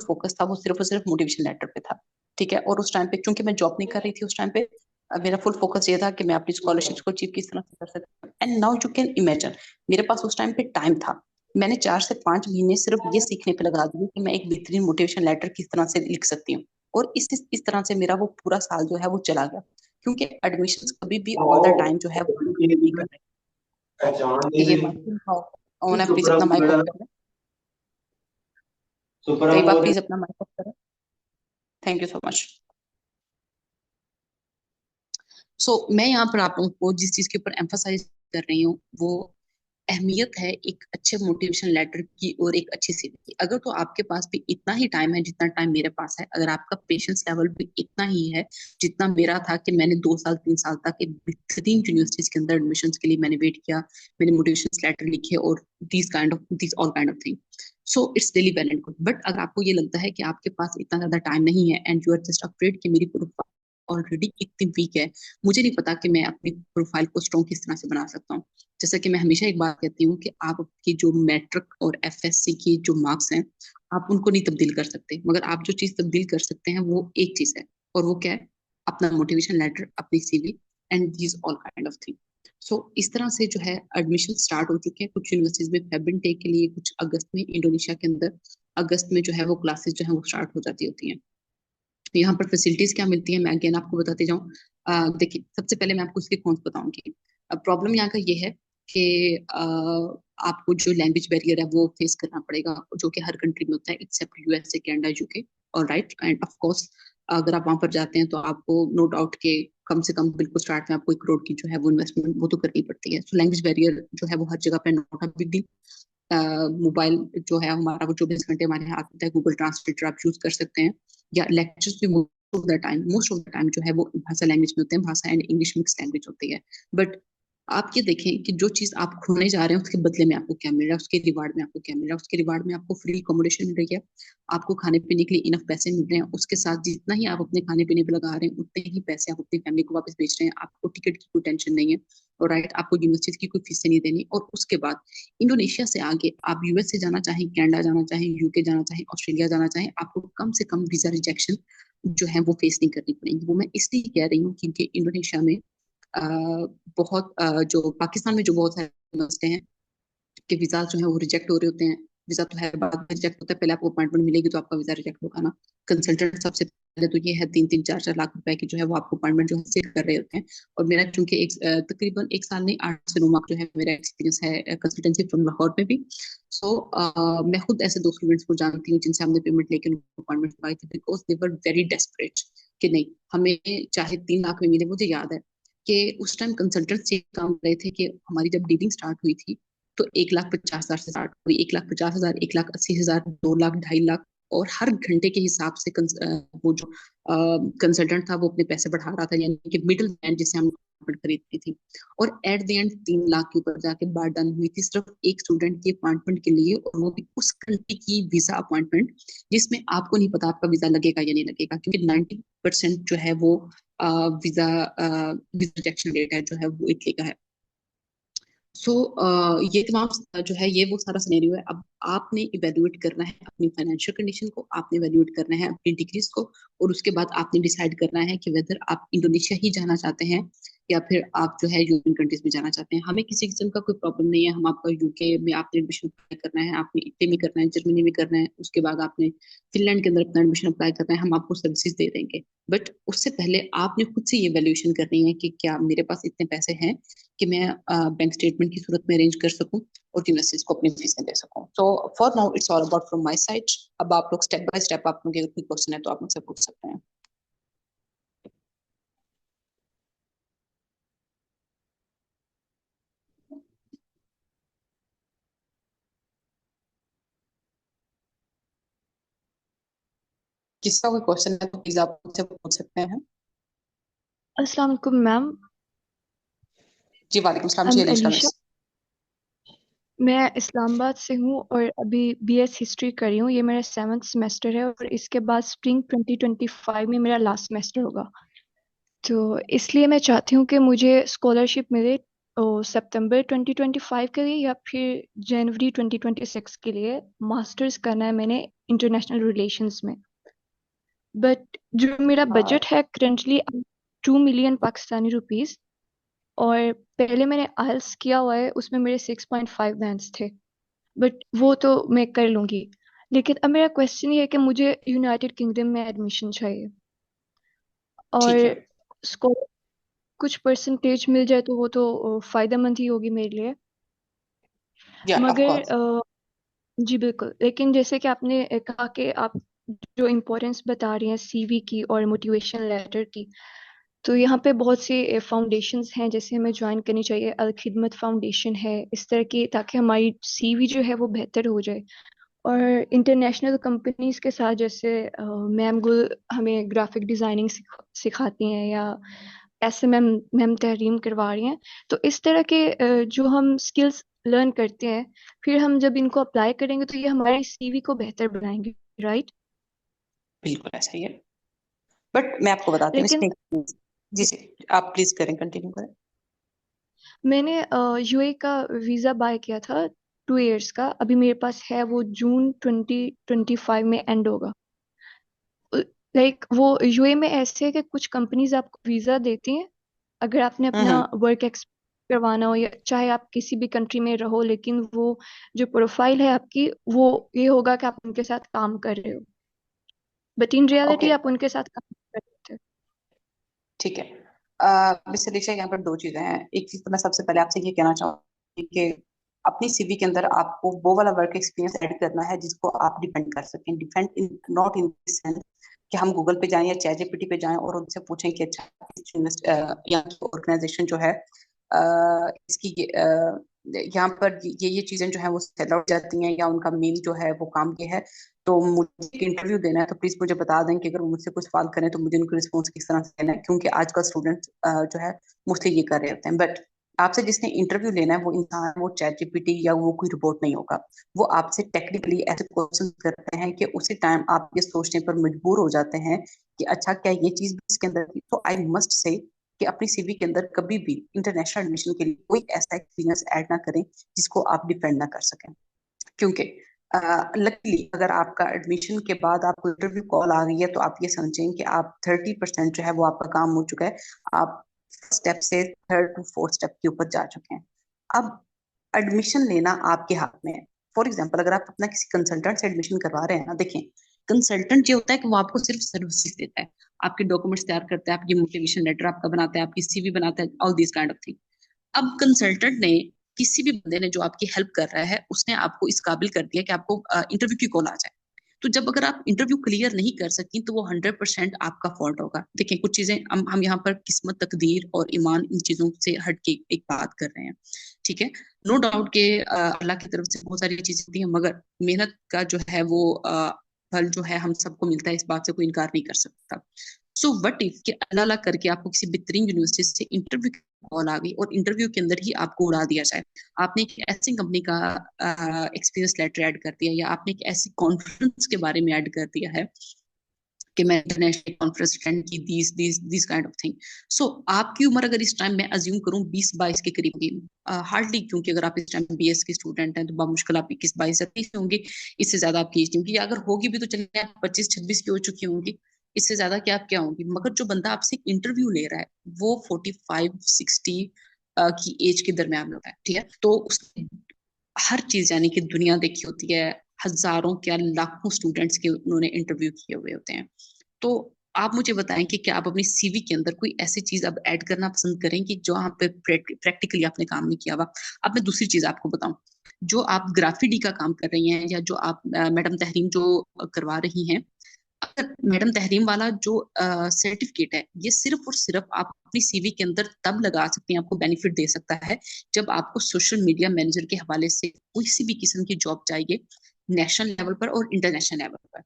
फोकस था वो सिर्फ और सिर्फ मोटिवेशन लेटर पे था। ठीक है, और उस टाइम पे क्योंकि मैं जॉब नहीं कर रही थी उस टाइम पे, मेरा फुल फोकस ये था कि मैं अपनी स्कॉलरशिप को अचीव किस तरह से कर सकती हूँ। And now you can imagine, मेरे पास उस टाइम पे टाइम था। मैंने 4 से 5 महीने सिर्फ ये सीखने पे लगा दिए कि मैं एक बेहतरीन मोटिवेशन लेटर किस तरह से लिख सकती हूँ। और इस तरह से मेरा वो पूरा साल जो है वो चला गया, क्योंकि एडमिशन्स कभी भी ऑल द टाइम जो है वो नहीं कर रहे। ये माइक ऑन है, प्लीज अपना माइक ऑफ करें। तो आप प्लीज अपना माइक ऑफ करें। Thank you so much. मैं यहाँ पर आप लोगों को जिस चीज के ऊपर एम्फोसाइज कर रही हूँ, वो अहमियत है एक अच्छे मोटिवेशन लेटर की और एक अच्छी सीवी की। अगर तो आपके पास भी इतना ही टाइम है जितना टाइम मेरे पास है, अगर आपका पेशेंस लेवल भी इतना ही है जितना मेरा था, कि मैंने 2 साल 3 साल तक एक बेहतरीन यूनिवर्सिटीज के अंदर एडमिशन के लिए मैंने वेट किया, मैंने मोटिवेशन लेटर लिखे और this all kind of thing, so it's really well and good. But अगर आपको ये लगता है कि आपके पास इतना ज्यादा टाइम नहीं है and you are just afraid कि मेरी प्रोफाइल ऑलरेडी इतनी वीक है, मुझे नहीं पता कि मैं अपनी प्रोफाइल को स्ट्रॉन्ग किस तरह से बना सकता हूँ। जैसा कि मैं हमेशा एक बात कहती हूँ कि आप आपकी जो मैट्रिक और एफएससी की जो मार्क्स हैं, आप उनको नहीं तब्दील कर सकते, मगर आप जो चीज तब्दील कर सकते हैं वो एक चीज है, और वो क्या है? अपना मोटिवेशन लेटर, अपनी CV, and these all kind of thing. इस तरह से जो है एडमिशन स्टार्ट हो चुके हैं कुछ यूनिवर्सिटीज में फेब इनटेक के लिए, कुछ अगस्त में, इंडोनेशिया के अंदर अगस्त में जो है वो क्लासेस जो है वो स्टार्ट हो जाती होती हैं। यहाँ पर फैसिलिटीज क्या मिलती है, मैं अगेन आपको बताते जाऊँ। देखिए, सबसे पहले मैं आपको इसके कॉन्स बताऊंगी। अब प्रॉब्लम यहाँ का ये है कि आपको जो लैंग्वेज बैरियर है वो फेस करना पड़ेगा, जो कि हर कंट्री में होता है एक्सेप्ट यूएसए, कनाडा, यूके, और राइट, एंड ऑफ कोर्स अगर आप वहां पर जाते हैं तो आपको नो डाउट के कम से कम बिल्कुल स्टार्ट में आपको 1 करोड़ की जो है वो इन्वेस्टमेंट वो तो करनी पड़ती है। सो लैंग्वेज बैरियर जो है वो हर जगह पे not a big deal. Mobile जो है हमारा वो 24 घंटे हमारे हाथ में होता है, गूगल ट्रांसलेटर आप यूज कर सकते हैं, या लेक्चर्स भी मोस्ट ऑफ द टाइम जो है वो भाषा लैंग्वेज में होते हैं, भाषा एंड इंग्लिश मिक्स लैंग्वेज होती है। बट आप ये देखें कि जो चीज आप खोने जा रहे हैं उसके बदले में आपको क्या मिल रहा है, उसके रिवार्ड में आपको क्या मिल रहा है। उसके रिवार्ड में आपको फ्री अकोमोडेशन मिल रही है, आपको खाने पीने के लिए इनफ पैसे मिल रहे हैं, उसके साथ जितना ही आप अपने खाने पीने पे लगा रहे हैं उतने ही पैसे आप अपनी फैमिली को वापस भेज रहे हैं, आपको टिकट की कोई टेंशन नहीं है, और राइट, आपको यूनिवर्सिटी की कोई फीस नहीं देनी। और उसके बाद इंडोनेशिया से आगे आप यूएस से जाना चाहें, कनाडा जाना चाहें, यूके जाना चाहें, ऑस्ट्रेलिया जाना चाहें, आपको कम से कम वीजा रिजेक्शन जो है वो फेस नहीं करनी पड़ेगी। वो मैं इसलिए कह रही हूँ क्योंकि इंडोनेशिया में जो पाकिस्तान में जो बहुत सारे मसले हैं कि वीजा जो है वो रिजेक्ट हो रहे होते हैं, वीजा तो है बाद में रिजेक्ट होता है, पहले आपको अपॉइंटमेंट मिलेगी तो आपका वीजा रिजेक्ट होगा ना। कंसल्टेंट सबसे पहले तो ये है 3-3, 4-4 लाख रुपए की जो है वो आपको अपॉइंटमेंट जो है सेट कर रहे होते हैं। और मेरा चूंकि तकरीबन 1 साल नहीं 8 से 9 माह जो है मेरा एक्सपीरियंस है कंसल्टेंसी फ्रॉम लाहौर में भी। सो मैं खुद ऐसे 2 स्टूडेंट्स को जानती हूँ जिनसे हमने पेमेंट लेके उनको अपॉइंटमेंट करवाई थी, because they were very desperate कि नहीं हमें चाहे 3 लाख में मिले। मुझे याद है कि उस टाइम कंसल्टेंट्स ये काम कर रहे थे कि हमारी जब डीलिंग स्टार्ट हुई थी तो 1,50,000 से स्टार्ट हुई, 1,50,000, 1,80,000, 2 लाख, 2.5 लाख। और हर घंटे के हिसाब से वो जो कंसल्टेंट था वो अपने पैसे बढ़ा रहा था, यानी कि मिडिल मैन जिसे हम खरीदती थी। और एट द एंड 3 लाख के ऊपर जाके बात डन हुई थी सिर्फ एक स्टूडेंट की अपॉइंटमेंट के लिए, और वो भी उस कंट्री की वीजा अपॉइंटमेंट जिसमें आपको नहीं पता आपका वीजा लगेगा या नहीं लगेगा, क्योंकि 90% जो है वो वीजा वीजा रिजेक्शन रेट है जो है वो इटली का है। सो ये तमाम जो है ये वो सारा सिनेरियो है। अब आपने इवेल्युएट करना है अपनी फाइनेंशियल कंडीशन को, आपने इवेल्युएट करना है अपनी डिग्रीज को, और उसके बाद आपने डिसाइड करना है कि वेदर आप इंडोनेशिया ही जाना चाहते हैं या फिर आप जो है यूरोपियन कंट्रीज में जाना चाहते हैं। हमें किसी किस्म का कोई प्रॉब्लम नहीं है। हम आपका यूके में आपने एडमिशन अप्लाई करना है, आपने इटली में करना है, जर्मनी में करना है, उसके बाद आपने फिनलैंड के अंदर अपना एडमिशन अप्लाई करना है, हम आपको सर्विसेज दे देंगे। बट उससे पहले आपने खुद से ये वैल्यूएशन करनी है कि क्या मेरे पास इतने पैसे हैं कि मैं बैंक स्टेटमेंट की सूरत में अरेंज कर सकूं और यूनिवर्सिटीज को अपनी फीस में दे सकूं। So for now it's all about from my side. अब आप लोग स्टेप बाय स्टेप, आप लोग कोई क्वेश्चन है तो आप मुझसे पूछ सकते हैं। किसका कोई क्वेश्चन है तो प्लीज आप मुझसे पूछ सकते हैं। अस्सलाम वालेकुम मैम। जी वालेकुम सलाम आई जी, एम अलीशा एलिशा। मिस। मैं इस्लामाबाद से हूँ और अभी बीएस हिस्ट्री कर रही हूँ। ये मेरा 7th सेमेस्टर है और इसके बाद स्प्रिंग 2025 में मेरा लास्ट सेमेस्टर होगा। तो इसलिए मैं चाहती हूँ कि मुझे स्कॉलरशिप मिले सितंबर 2025 के लिए या फिर जनवरी 2026 के लिए। मास्टर्स करना है मैंने इंटरनेशनल रिलेशंस में। बट जो मेरा बजट है करंटली 2 मिलियन पाकिस्तानी रुपीस। और पहले मैंने आइल्स किया हुआ है, उसमें मेरे 6.5 बैंड्स थे। बट वो तो मैं कर लूंगी। लेकिन अब मेरा क्वेश्चन ये है कि मुझे यूनाइटेड किंगडम में एडमिशन चाहिए ठीक है। और स्कॉलर कुछ परसेंटेज मिल जाए तो वो तो फायदेमंद ही होगी मेरे लिए। या ऑफ मगर कोर्स। जी बिल्कुल। लेकिन जैसे कि आपने कहा कि आप जो इम्पोर्टेंस बता रही हैं सीवी की और मोटिवेशन लेटर की, तो यहाँ पे बहुत से फाउंडेशंस हैं जैसे हमें ज्वाइन करनी चाहिए। अल खिदमत फाउंडेशन है इस तरह की, ताकि हमारी सीवी जो है वो बेहतर हो जाए। और इंटरनेशनल कंपनीज के साथ जैसे मैम गुल हमें ग्राफिक डिजाइनिंग सिखाती हैं, या ऐसे मैम मैम तहरीम करवा रही हैं। तो इस तरह के जो हम स्किल्स लर्न करते हैं, फिर हम जब इनको अप्लाई करेंगे तो ये हमारी सीवी को बेहतर बनाएंगे, राइट? बिल्कुल ऐसा ही है। बट मैं आपको बताती हूँ लेकिन इसमें। जी जी, आप प्लीज करें, कंटिन्यू करें। मैंने यूए का वीज़ा बाय किया था 2 इयर्स का। अभी मेरे पास है, वो जून 2025 में एंड होगा। लाइक वो यूए में ऐसे है कि कुछ कंपनीज आपको वीज़ा देती हैं अगर आपने अपना हम्म। वर्क एक्सपीरियंस करवाना हो, या चाहे आप किसी भी कंट्री में रहो, लेकिन वो जो प्रोफाइल है आपकी वो ये होगा कि आप उनके साथ काम कर रहे हो। But in reality okay. आप उनके साथ काम कर रहे थे। ठीक है। मिस अलीशा, यहाँ पर दो चीजें हैं। एक चीज तो मैं सबसे पहले आपसे ये कहना चाहूंगी कि अपनी सीवी के अंदर आपको वो वाला वर्क एक्सपीरियंस ऐड करना है जिसको आप डिपेंड कर सकें। Depend in not in this sense कि हम गूगल पे जाएं या चैट जीपीटी पे जाएं और उनसे पूछें कि अच्छा यहाँ की ऑर्गेनाइजेशन जो है इसकी यहाँ पर ये चीजें जो है वो सेल आउट जाती हैं या उनका मेन जो है वो काम ये है। तो मुझे एक इंटरव्यू देना है तो प्लीज मुझे बता दें कि अगर वो मुझसे कुछ सवाल करें तो मुझे उनको रिस्पॉन्स किस तरह से देना है, क्योंकि आजकल स्टूडेंट जो है मोस्टली ये कर रहे होते हैं। बट आपसे जिसने इंटरव्यू लेना है वो इंसान, वो चैट जीपीटी या वो कोई रिपोर्ट नहीं होगा। वो आपसे टेक्निकली ऐसे क्वेश्चन करते हैं कि उसी टाइम आप ये सोचने पर मजबूर हो जाते हैं कि अच्छा क्या ये चीज भी इसके अंदर थी। तो आई मस्ट से कि अपनी सीवी के अंदर कभी भी इंटरनेशनल एडमिशन के लिए कोई ऐसा एक्सपीरियंस ऐड ना करें जिसको आप डिपेंड ना कर सकें। क्योंकि लकीली अगर आपका एडमिशन के बाद आपको इंटरव्यू कॉल आ गई है तो आप ये समझें कि आप 30% जो है वो आपका काम हो चुका है। आप स्टेप से थर्ड टू फोर्थ स्टेप के ऊपर जा चुके हैं। अब एडमिशन लेना आपके हाथ में है। फॉर एग्जाम्पल अगर आप अपना किसी कंसल्टेंट से एडमिशन करवा रहे हैं ना, देखें कंसल्टेंट ये होता है कि वो आपको सिर्फ सर्विसेज देता है, आपके डॉक्यूमेंट्स तैयार करता है, आपकी मोटिवेशन लेटर आपका बनाता है, आपकी सीवी बनाता है, all this kind of thing. अब कंसल्टेंट ने, किसी भी बंदे ने जो आपकी हेल्प कर रहा है, उसने आपको इस काबिल कर दिया कि आपको इंटरव्यू की कॉल आ जाए। तो जब अगर आप इंटरव्यू क्लियर नहीं कर सकती तो वो 100% आपका फॉल्ट होगा। देखिए कुछ चीजें हम यहाँ पर किस्मत, तकदीर और ईमान, इन चीजों से हट के एक बात कर रहे हैं, ठीक है। नो डाउट के अल्लाह की तरफ से बहुत सारी चीजें होती हैं, मगर मेहनत का जो है वो फल जो है हम सबको मिलता है, इस बात से कोई इनकार नहीं कर सकता। सो वट इफ कि अल्लाह अल्लाह करके आपको किसी बेहतरीन यूनिवर्सिटी से इंटरव्यू कॉल आ गई और इंटरव्यू के अंदर ही आपको उड़ा दिया जाए, आपने एक ऐसी कंपनी का एक्सपीरियंस लेटर ऐड कर दिया, या आपने एक ऐसी कॉन्फ्रेंस के बारे में ऐड कर दिया है कि मैं इंटरनेशनल कॉन्फ्रेंस अटेंड की, दिस काइंड ऑफ थिंग। सो आपकी उम्र अगर इस टाइम मैं अज्यूम करूं 20-22 के करीब होगी, हार्डली, क्योंकि अगर आप इस टाइम बीएस के स्टूडेंट हैं तो बामुश्किल आप 21-22 या 23 होंगी, इससे ज्यादा आपकी एज नहीं होगी, अगर होगी भी तो चलिए आप 25-26 की हो चुकी होंगी, इससे ज्यादा क्या आप क्या होंगी। मगर जो बंदा आपसे इंटरव्यू ले रहा है वो 45-60 की एज के दरमियान होता है, ठीक है। तो उसने हर चीज यानी कि दुनिया देखी होती है, हजारों क्या लाखों स्टूडेंट्स के उन्होंने इंटरव्यू किए हुए होते हैं। तो आप मुझे बताएं कि क्या आप अपनी सीवी के अंदर कोई ऐसी चीज अब ऐड करना पसंद करेंगे जो यहाँ पे प्रैक्टिकली आपने काम नहीं किया हुआ। अब मैं दूसरी चीज आपको बताऊं, जो आप ग्राफिडी का काम कर रही हैं, या जो आप मैडम तहरीम जो करवा रही हैं, अगर मैडम तहरीम वाला जो सर्टिफिकेट है, ये सिर्फ और सिर्फ आप अपनी सीवी के अंदर तब लगा सकती हैं, आपको बेनिफिट दे सकता है जब आपको सोशल मीडिया मैनेजर के हवाले से कोई सी भी किस्म की जॉब चाहिए, नेशनल लेवल पर और इंटरनेशनल लेवल पर।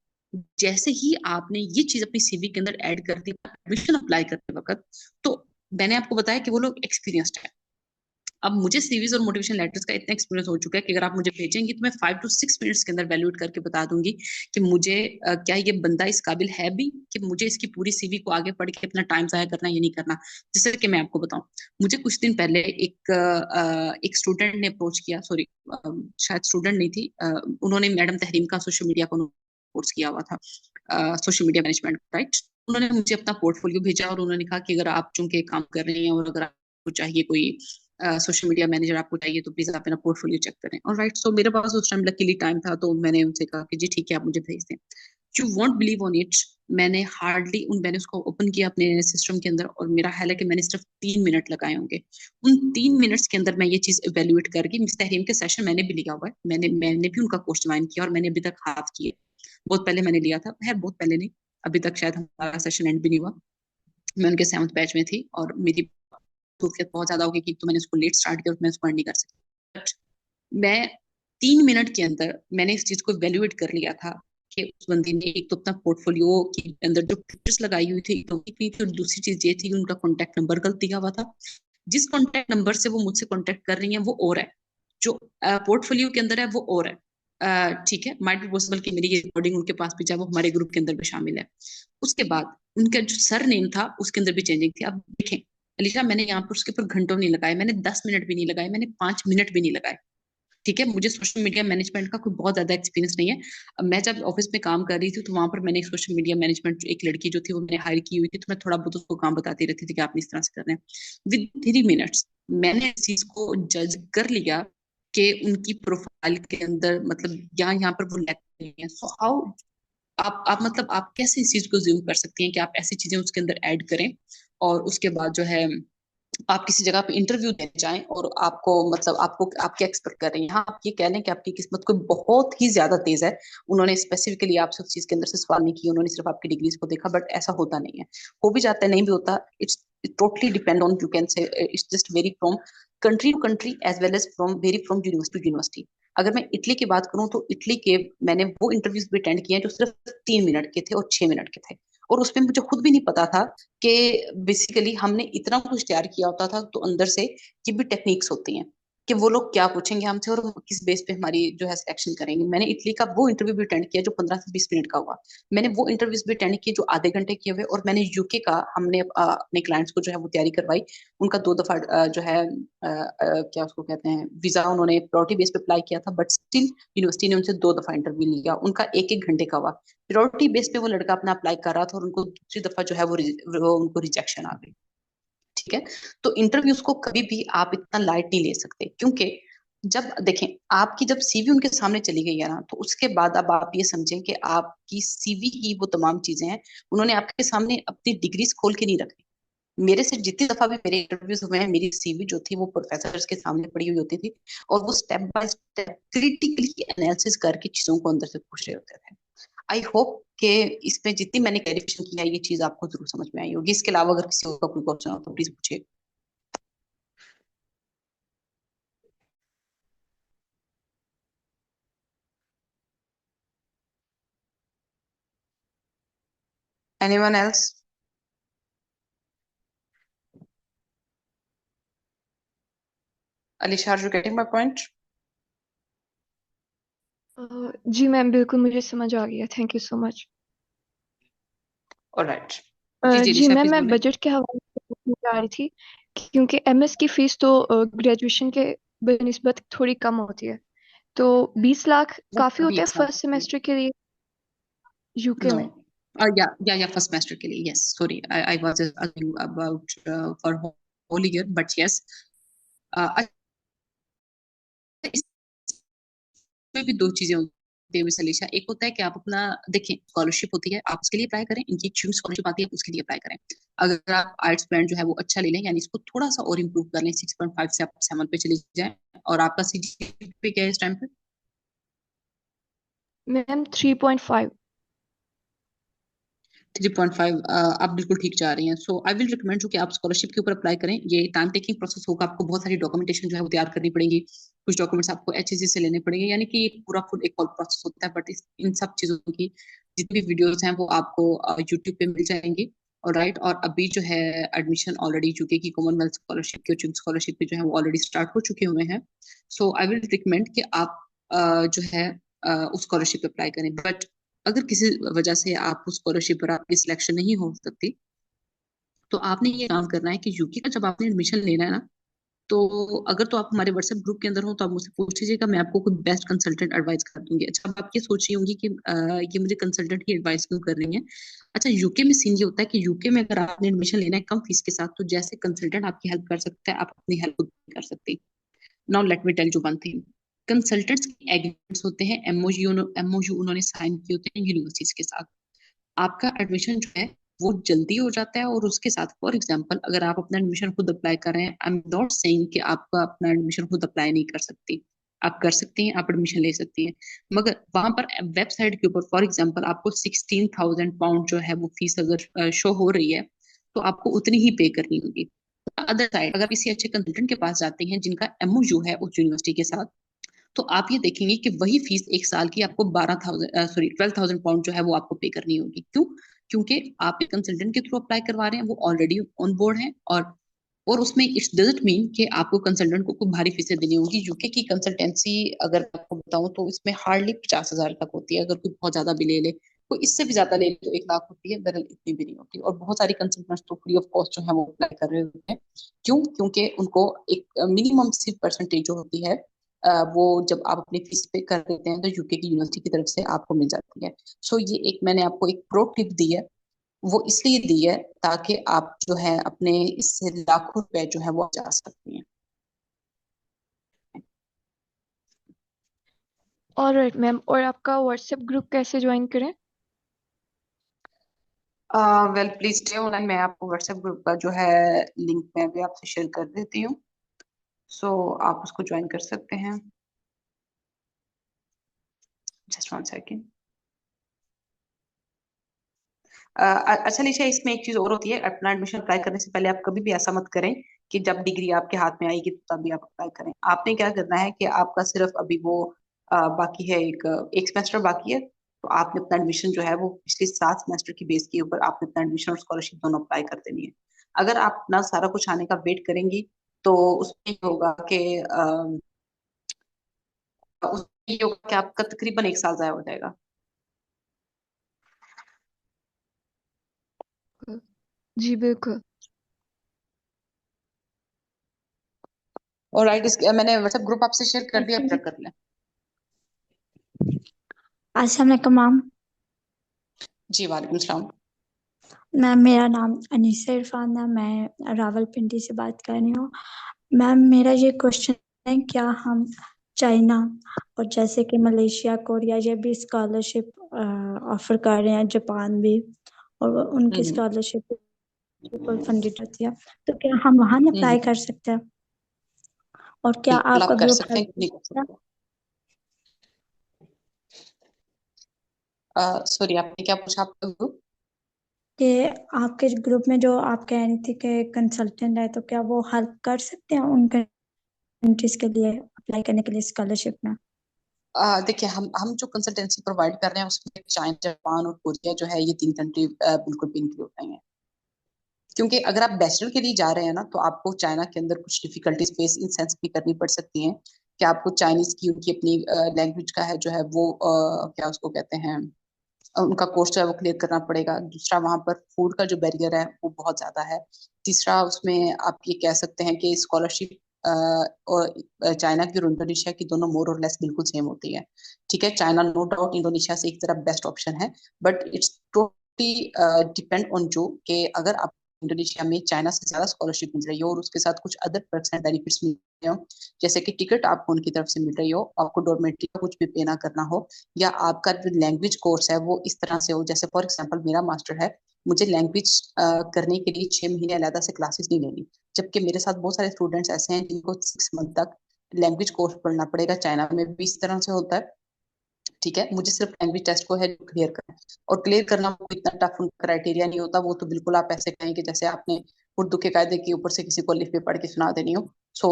जैसे ही आपने ये चीज अपनी सीवी के अंदर ऐड कर दी एडमिशन अप्लाई करते वक्त, तो मैंने आपको बताया कि वो लोग एक्सपीरियंस्ड है। अब मुझे सीवीज और मोटिवेशन लेटर्स का इतना एक्सपीरियंस हो चुका है कि अगर आप मुझे भेजेंगी तो मैं 5 to 6 मिनट्स के अंदर वैल्यूएट करके बता दूंगी कि मुझे क्या ये बंदा इस काबिल है भी कि मुझे इसकी पूरी सीवी को आगे पढ़ के अपना टाइम जाया करना या नहीं करना। जैसे कि मैं आपको बताऊं, मुझे कुछ दिन पहले एक स्टूडेंट ने अप्रोच किया, सॉरी शायद स्टूडेंट नहीं थी, उन्होंने मैडम तहरीम का सोशल मीडिया को कोर्स किया हुआ था, सोशल मीडिया मैनेजमेंट, राइट। उन्होंने मुझे अपना पोर्टफोलियो भेजा और उन्होंने कहा कि अगर आप चूंकि काम कर रहे हैं और अगर आपको चाहिए कोई सोशल मीडिया मैनेजर आपको चाहिए तो प्लीज आप मेरा पोर्टफोलियो चेक करें। और राइट, सो मेरे पास उस टाइम लकीली टाइम था, तो मैंने उनसे कहा कि जी ठीक है आप मुझे भेज दें। You won't believe on it, मैंने उसको ओपन किया अपने सिस्टम के अंदर और मेरा हाल है कि मैंने सिर्फ 3 मिनट लगाए होंगे। उन 3 मिनट्स के अंदर मैं ये चीज इवेल्युएट करके, मिस तहरीम के सेशन मैंने भी लिया हुआ है, मैंने भी उनका कोर्स ज्वाइन किया और मैंने अभी तक हाफ किए। बहुत पहले मैंने लिया था, खैर बहुत पहले नहीं, अभी तक शायद हमारा सेशन एंड भी नहीं हुआ। मैं उनके 7th बैच में थी और मेरी सूफियत बहुत ज्यादा हो गई कि तो मैंने उसको लेट स्टार्ट किया और मैं उसको नहीं कर सकती। बट मैं 3 मिनट के अंदर मैंने इस चीज को इवेल्युएट कर लिया था कि उस बंदी ने एक तो अपना पोर्टफोलियो के अंदर जो पिक्चर्स लगाई हुई थी तो थी, और दूसरी चीज ये थी कि उनका कॉन्टेक्ट नंबर गलत दिया हुआ था। जिस कॉन्टेक्ट नंबर से वो मुझसे कॉन्टेक्ट कर रही है वो और है, जो पोर्टफोलियो के अंदर है वो और है। ठीक है, माइट बी पॉसिबल कि मेरी ये रिकॉर्डिंग उनके पास भी जाए, वो हमारे ग्रुप के अंदर भी शामिल है। उसके बाद उनका जो सर नेम था उसके अंदर भी चेंजिंग थी। अब देखें अलीशा, मैंने यहाँ पर उसके ऊपर घंटों नहीं लगाए, मैंने 10 मिनट भी नहीं लगाए, मैंने 5 मिनट भी नहीं लगाए, ठीक है। मुझे सोशल मीडिया मैनेजमेंट का कोई बहुत ज्यादा एक्सपीरियंस नहीं है। अब मैं जब ऑफिस में काम कर रही थी तो वहां पर मैंने सोशल मीडिया मैनेजमेंट एक लड़की जो थी वो मैंने हायर की हुई थी, तो मैं थोड़ा बहुत उसको काम बताती रहती थी कि आप इस तरह से कर रहे हैं। विद 3 मिनट्स मैंने इस चीज को जज कर लिया कि उनकी प्रोफाइल के अंदर मतलब यहाँ पर वो लैक नहीं है। सो हाउ आप मतलब आप कैसे इस चीज को ज्यूम कर सकती हैं कि आप ऐसी चीजें उसके अंदर ऐड करें और उसके बाद जो है आप किसी जगह पे इंटरव्यू देने जाएं और आपको मतलब आपको आप क्या एक्सपेक्ट कर रही हैं। हाँ, आप ये कह लें कि आपकी किस्मत कोई बहुत ही ज्यादा तेज है, उन्होंने स्पेसिफिकली आपसे उस चीज के अंदर से सवाल नहीं किया, उन्होंने सिर्फ आपकी डिग्रीज को देखा, बट ऐसा होता नहीं है। हो भी जाता है, नहीं भी होता, it's totally depend on, you can say it's just vary from country to country as well as from vary from university to university. अगर मैं इटली की बात करूं तो इटली के मैंने वो इंटरव्यूज भी अटेंड किए हैं जो सिर्फ 3 मिनट के थे और 6 मिनट के थे, और उसमें मुझे खुद भी नहीं पता था कि बेसिकली हमने इतना कुछ तैयार किया होता था तो अंदर से ये भी टेक्निक्स होती हैं कि वो लोग क्या पूछेंगे हमसे और किस बेस पे हमारी जो है सिलेक्शन करेंगे। मैंने इटली का वो इंटरव्यू भी अटेंड किया जो 15 से 20 मिनट का हुआ, मैंने वो इंटरव्यूज भी अटेंड किए जो आधे घंटे किए हुए, और मैंने यूके का हमने अपने क्लाइंट्स को जो है वो तैयारी करवाई। उनका 2 दफा जो है क्या उसको कहते हैं वीजा उन्होंने प्रायोरिटी बेस पे अप्लाई किया था, बट स्टिल यूनिवर्सिटी ने उनसे 2 दफा इंटरव्यू लिया, उनका 1-1 घंटे का हुआ। प्रायोरिटी बेस पे वो लड़का अपना अप्लाई कर रहा था और उनको दूसरी दफा जो है वो उनको रिजेक्शन आ गई, ठीक है। तो इंटरव्यूज को कभी भी आप इतना लाइट नहीं ले सकते, क्योंकि जब देखें, आपकी जब सीवी उनके सामने चली गई है ना, तो उसके बाद अब आप ये समझें कि आपकी सीवी की वो तमाम चीजें हैं, उन्होंने आपके सामने अपनी डिग्रीज खोल के नहीं रखी। मेरे से जितनी दफा भी मेरे इंटरव्यूज हुए हैं, मेरी सीवी जो थी वो प्रोफेसर्स के सामने पड़ी हुई होती थी, और वो step by step critically analysis करके चीजों को अंदर से पूछ रहे होते थे। आई होप कि इसमें जितनी मैंने क्लैरिफिकेशन किया है, ये चीज आपको जरूर समझ में आई होगी। इसके अलावा अगर किसी का कोई क्वेश्चन हो तो प्लीज पूछिए। Anyone else? Alisha, are you getting my point? जी मैम, बिल्कुल मुझे समझ आ गया, thank you so much. Alright. जी जी, जी अलीशा मैम, प्लीज मैं बोले। बजट के हवाले से पूछना चाह रही थी क्योंकि एमएस की फीस तो ग्रेजुएशन के बनिस्बत थोड़ी कम होती है, तो 20 लाख वो काफी कभी होते एक हैं साथ फर्स्ट होती है। सेमेस्टर के लिए यूके नो। में? या फर्स्ट सेमेस्टर के लिए, yes, sorry, I was asking about for whole year, but yes. इसमें भी दो चीजें होती है मिस अलीशा। एक होता है कि आप अपना देखें, स्कॉलरशिप होती है, आप उसके लिए अप्लाई करें, इनकी एक स्कॉलरशिप आती है, उसके लिए अप्लाई करें। अगर आप आर्ट्स बैंड जो है वो अच्छा ले लें, यानी इसको थोड़ा सा और इम्प्रूव कर लें, 6.5 से आप 7 पे चले जाएं। और आपका सीजीपीए क्या है इस टाइम पे? मैम 3.5। 3.5? आप बिल्कुल ठीक जा रही हैं। सो आई विल रिकमेंड जो कि आप स्कॉलरशिप के ऊपर अप्लाई करें। ये टाइम टेकिंग प्रोसेस होगा, आपको बहुत सारी डॉक्यूमेंटेशन जो है वो तैयार करनी पड़ेगी। कुछ डॉक्यूमेंट्स आपको एचएससी से लेने पड़ेंगे, यानी कि ये पूरा फुल एक प्रोसेस होता है। बट इन सब चीजों की जितनी वीडियोस हैं वो आपको यूट्यूब पे मिल जाएंगी। और राइट, और अभी जो है एडमिशन ऑलरेडी यूके की कॉमनवेल्थ स्कॉलरशिप की और स्कॉलरशिप की जो है वो ऑलरेडी स्टार्ट हो चुके हुए हैं। सो आई विल रिकमेंड कि आप जो है उस स्कॉलरशिप पे अप्लाई करें। बट अगर किसी वजह से आप उस स्कॉलरशिप पर आपकी सिलेक्शन नहीं हो सकती, तो आपने ये काम करना है कि यूके का जब आपने एडमिशन लेना है ना, तो अगर तो आप हमारे व्हाट्सएप ग्रुप के अंदर हो तो आप मुझसे पूछ लीजिएगा, मैं आपको कोई बेस्ट कंसल्टेंट एडवाइस कर दूंगी। अच्छा, अब आप ये सोच रही होंगी कि ये मुझे कंसल्टेंट ही एडवाइस क्यों कर रही है। अच्छा, यूके में सीन ये होता है कि यूके में अगर आपने एडमिशन लेना है कम फीस के साथ, तो जैसे कंसल्टेंट आपकी हेल्प कर सकता है, आप अपनी हेल्प खुद नहीं कर सकती। Now let me tell you one thing. Consultants के एग्रीमेंट्स होते हैं, एमओयू उन्होंने साइन किए होते हैं यूनिवर्सिटीज के साथ। आपका एडमिशन जो है वो जल्दी हो जाता है, और उसके साथ फॉर एग्जांपल अगर आप अपना एडमिशन खुद अप्लाई कर रहे हैं, आई एम नॉट सेइंग कि आपका अपना एडमिशन खुद अप्लाई नहीं कर सकती। आप कर सकती हैं, आप एडमिशन ले सकती हैं। मगर वहां पर वेबसाइट के ऊपर फॉर एग्जांपल आपको 16,000 पाउंड जो है वो फीस अगर शो हो रही है, तो आपको उतनी ही पे करनी होगी। अदर साइड अगर किसी अच्छे कंसल्टेंट के पास जाते हैं जिनका एमओयू है उस यूनिवर्सिटी के साथ, तो आप ये देखेंगे कि वही फीस एक साल की आपको 12,000 जो है वो आपको पे करनी होगी। क्यों? क्योंकि आप एक कंसल्टेंट के थ्रू अप्लाई करवा रहे हैं, वो ऑलरेडी ऑन बोर्ड है। और उसमें इट्स डजंट मीन कि आपको कंसल्टेंट को कोई भारी फीसें देनी होगी। यूके की कंसल्टेंसी अगर आपको बताऊं तो इसमें हार्डली 50,000 तक होती है, अगर कोई बहुत ज्यादा भी ले ले। कोई इससे भी ज्यादा ले ले तो 1 लाख होती है, बहरहाल इतनी भी नहीं होती। और बहुत सारी कंसल्टेंट्स तो फ्री ऑफ कॉस्ट जो है वो अप्लाई कर रहे होते हैं। क्यों? क्योंकि उनको एक मिनिमम सी परसेंटेज जो होती है, वो जब आप अपनी फीस पे कर देते हैं तो यूके की यूनिवर्सिटी की तरफ से आपको मिल जाती है। सो ये एक मैंने आपको एक प्रो टिप दी है, वो इसलिए दी है ताकि आप जो है अपने इससे लाखों रुपए जो है वो बचा सकती हैं। ऑलराइट मैम, और आपका व्हाट्सएप ग्रुप कैसे ज्वाइन करें? वेल प्लीज स्टे ऑनलाइन, मैं आपको व्हाट्सएप ग्रुप का जो है लिंक मैं भी आपसे शेयर कर देती हूँ। सो आप उसको ज्वाइन कर सकते हैं। Just one second. अच्छा लिशा, इसमें एक चीज और होती है, अपना एडमिशन अप्लाई करने से पहले आप कभी भी ऐसा मत करें कि जब डिग्री आपके हाथ में आएगी तो तभी आप अप्लाई करें। आपने क्या करना है कि आपका सिर्फ अभी वो बाकी है, एक एक सेमेस्टर बाकी है, तो आपने अपना एडमिशन जो है वो पिछले 7 सेमेस्टर की बेस के ऊपर आपने अपना एडमिशन और स्कॉलरशिप दोनों अप्लाई कर देनी है। अगर आप अपना सारा कुछ आने का वेट करेंगी, तो उसमें ये होगा कि उसमें ये होगा कि आपका तकरीबन 1 साल जाया हो जाएगा। जी बिल्कुल। और राइट, मैंने व्हाट्सएप ग्रुप आपसे शेयर कर दिया, आप एक्चुअली चेक कर लें। अस्सलाम वालेकुम मैम। जी वालेकुम सलाम। मैम मेरा नाम अनीसा इरफान है, मैं रावलपिंडी से बात कर रही हूँ। मैम मेरा ये क्वेश्चन हैं क्या हम चाइना और जैसे कि मलेशिया, कोरिया ये भी स्कॉलरशिप ऑफर कर रहे हैं, जापान भी, और उनकी हम्म स्कॉलरशिप फुल फंडेड होती है, तो क्या हम वहां अप्लाई हम्म कर सकते हैं? और क्या बिल्कुल आपका आप कर ग्रुप सकते हेल्प हैं, कर नहीं कर सकता है? सकते। सॉरी, आपने क्या पूछा आपका? कि आपके ग्रुप में जो आप कह रही थी कि कंसल्टेंट है, तो क्या वो हेल्प कर सकते हैं उन कंट्रीज के लिए अप्लाई करने के लिए स्कॉलरशिप में? देखिए, हम जो कंसल्टेंसी प्रोवाइड कर रहे हैं उसमें चाइना, जापान और कोरिया जो है, ये 3 कंट्री बिल्कुल भी इंक्लूड नहीं है। क्योंकि अगर आप बैचलर के लिए जा रहे हैं ना, तो आपको चाइना के अंदर कुछ डिफिकल्टीज फेस इन सेंस भी करनी पड़ सकती हैं कि आपको चाइनीज की, उनकी अपनी लैंग्वेज का है जो है वो क्या उसको कहते हैं, उनका कोर्स जो है वो क्लियर करना पड़ेगा। दूसरा, वहां पर फूड का जो बैरियर है वो बहुत ज्यादा है। तीसरा, उसमें आप ये कह सकते हैं कि स्कॉलरशिप और चाइना की और इंडोनेशिया की दोनों मोर और लेस बिल्कुल सेम होती है। ठीक है, चाइना नो डाउट इंडोनेशिया से एक तरफ बेस्ट ऑप्शन है, but it's totally depend on जो कि अगर आप इंडोनेशिया में चाइना से ज्यादा स्कॉलरशिप मिल रही हो और उसके साथ कुछ अदर पर्क्स एंड बेनिफिट्स मिल रहे हो, जैसे कि टिकट आपको उनकी तरफ से मिल रही हो, आपको डॉर्मेट्री का कुछ भी पे ना करना हो, या आपका जो लैंग्वेज कोर्स है वो इस तरह से हो, जैसे फॉर एग्जांपल मेरा मास्टर है, मुझे लैंग्वेज करने के लिए 6 महीने अलग से क्लासेस नहीं लेनी, जबकि मेरे साथ बहुत सारे स्टूडेंट्स ऐसे हैं जिनको 6 मंथ तक लैंग्वेज कोर्स पढ़ना पड़ेगा। चाइना में भी इस तरह से होता है। ठीक है, मुझे सिर्फ लैंग्वेज टेस्ट को है क्लियर करना है, और क्लियर करना वो इतना टफ क्राइटेरिया नहीं होता। वो तो बिल्कुल आप ऐसे कहें कि जैसे आपने उर्दू के कायदे के ऊपर से किसी को लिख पे पढ़ के सुना देनी हो। सो